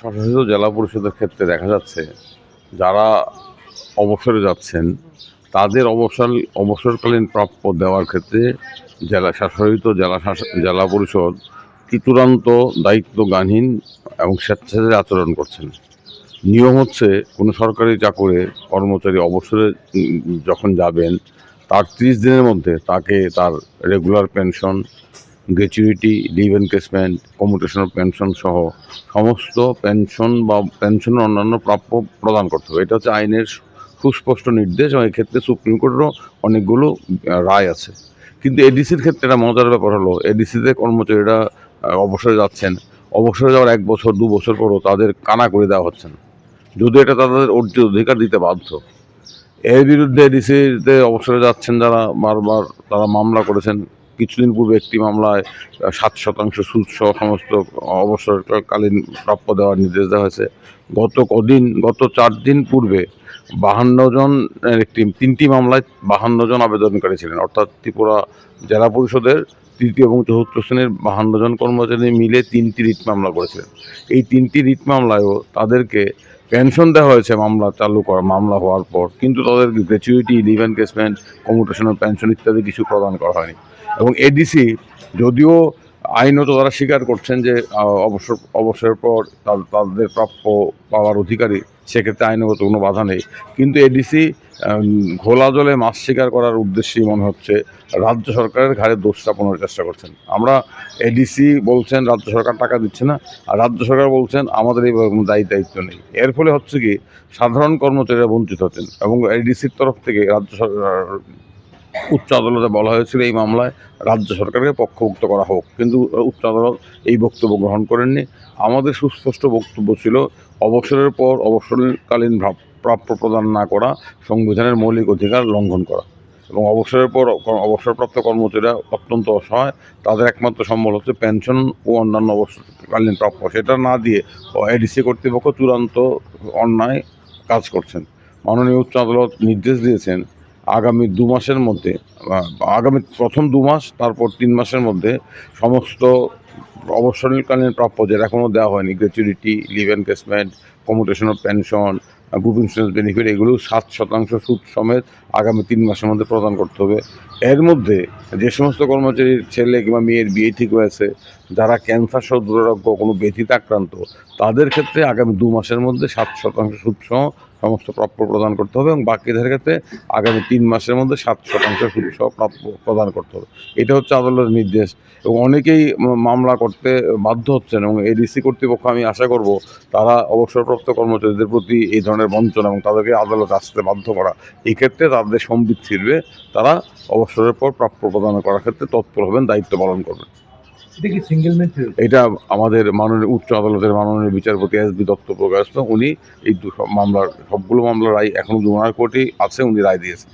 স্বশাসিত জেলা পরিষদের ক্ষেত্রে দেখা যাচ্ছে যারা অবসরে যাচ্ছেন তাদের অবসরকালীন প্রাপ্য দেওয়ার ক্ষেত্রে জেলা পরিষদ কি চূড়ান্ত দায়িত্বজ্ঞানহীন এবং স্বেচ্ছাচারী আচরণ করছেন। নিয়ম হচ্ছে কোনো সরকারি কর্মচারী অবসরে যখন যাবেন তার 30 দিনের মধ্যে তাকে তার regular pension, gratuity, leave encashment, commutation of pension সহ সমস্ত পেনশন বা পেনশনের অন্যান্য প্রাপ্য প্রদান করতে হবে। এটা হচ্ছে আইনের সুস্পষ্ট নির্দেশ এবং এক্ষেত্রে সুপ্রিম কোর্টেরও অনেকগুলো রায় আছে। কিন্তু এডিসির ক্ষেত্রে একটা মজার ব্যাপার হলো, এডিসিতে কর্মচারীরা অবসরে যাচ্ছেন, অবসরে যাওয়ার 1 বছর 2 বছর পরও তাদের কানা করে দেওয়া হচ্ছে না, যদিও এটা তাদের অর্জিত অধিকার দিতে বাধ্য। এর বিরুদ্ধে ডিসিতে অবসরে যাচ্ছেন যারা, বারবার তারা মামলা করেছেন। কিছুদিন পূর্বে একটি মামলায় 7% সুদসহ সমস্ত অবসরকালীন প্রাপ্য দেওয়ার নির্দেশ দেওয়া হয়েছে। গত 4 দিন পূর্বে 52 জন তিনটি মামলায় 52 জন আবেদনকারী ছিলেন, অর্থাৎ ত্রিপুরা জেলা পরিষদের তৃতীয় এবং চতুর্থ শ্রেণীর 52 জন কর্মচারী মিলে 3টি রিট মামলা করেছিলেন। এই 3টি রিট মামলায়ও তাদেরকে পেনশন দেওয়া হয়েছে মামলা হওয়ার পর, কিন্তু তাদেরকে গ্র্যাচুইটি, লিভ এনকেসমেন্ট, কমিউটেশনাল পেনশন ইত্যাদি কিছু প্রদান করা হয়নি। এবং এডিসি যদিও আইনত তারা স্বীকার করছেন যে অবসরের পর তাদের প্রাপ্য পাওয়ার অধিকারী, সেক্ষেত্রে আইনগত কোনো বাধা নেই, কিন্তু এডিসি ঘোলা জলে মাছ শিকার করার উদ্দেশ্যেই মনে হচ্ছে রাজ্য সরকারের ঘাড়ে দোষ চাপানোর চেষ্টা করছেন। আমরা এডিসি বলছেন রাজ্য সরকার টাকা দিচ্ছে না, আর রাজ্য সরকার বলছেন আমাদের এই কোনো দায়িত্ব নেই। এর ফলে হচ্ছে কি সাধারণ কর্মচারীরা বঞ্চিত হচ্ছেন। এবং এডিসির তরফ থেকে উচ্চ আদালতে বলা হয়েছিল এই মামলায় রাজ্য সরকারকে পক্ষভুক্ত করা হোক, কিন্তু উচ্চ আদালত এই বক্তব্য গ্রহণ করেননি। আমাদের সুস্পষ্ট বক্তব্য ছিল অবসরের পর অবসরকালীন প্রাপ্য প্রদান না করা সংবিধানের মৌলিক অধিকার লঙ্ঘন করা, এবং অবসরের পর অবসরপ্রাপ্ত কর্মচারীরা অত্যন্ত অসহায়, তাদের একমাত্র সম্বল হচ্ছে পেনশন ও অন্যান্য অবসরকালীন প্রাপ্য, সেটা না দিয়ে এডিসি কর্তৃপক্ষ চূড়ান্ত অন্যায় কাজ করছেন। মাননীয় উচ্চ আদালত নির্দেশ দিয়েছেন আগামী 2 মাসের মধ্যে, আগামী প্রথম 2 মাস, তারপর 3 মাসের মধ্যে সমস্ত অবসরকালীন প্রাপ্য যেটা এখনও দেওয়া হয়নি, gratuity, leave encashment, commutation of pension, group insurance benefit, এগুলো 7% সুদ সমেত আগামী 3 মাসের মধ্যে প্রদান করতে হবে। এর মধ্যে যে সমস্ত কর্মচারীর ছেলে কিংবা মেয়ের বিয়ে ঠিক হয়েছে, যারা ক্যান্সার সহ দুরারোগ্য কোনো ব্যাধিতে আক্রান্ত, তাদের ক্ষেত্রে আগামী 2 মাসের মধ্যে 7% সুদসহ সমস্ত প্রাপ্য প্রদান করতে হবে, এবং বাকিদের ক্ষেত্রে আগামী 3 মাসের মধ্যে 7% সুদসহ প্রাপ্য প্রদান করতে হবে। এটা হচ্ছে আদালতের নির্দেশ, এবং অনেকেই মামলা করতে বাধ্য হচ্ছেন, এবং এডিসি কর্তৃপক্ষ, আমি আশা করব তারা অবসরপ্রাপ্ত কর্মচারীদের প্রতি এই ধরনের বঞ্চনা এবং তাদেরকে আদালতে আসতে বাধ্য করা, এই ক্ষেত্রে তাদের সম্বিত ফিরবে, তারা অবসরের পর প্রাপ্য প্রদান করার ক্ষেত্রে তৎপর হবেন, দায়িত্ব পালন করবেন। এটা আমাদের মাননীয় উচ্চ আদালতের মাননীয় বিচারপতি SB দত্ত প্রকাশ, উনি এই সবগুলো মামলার রায় এখনো 2 কোর্টেই আছে, উনি রায় দিয়েছেন।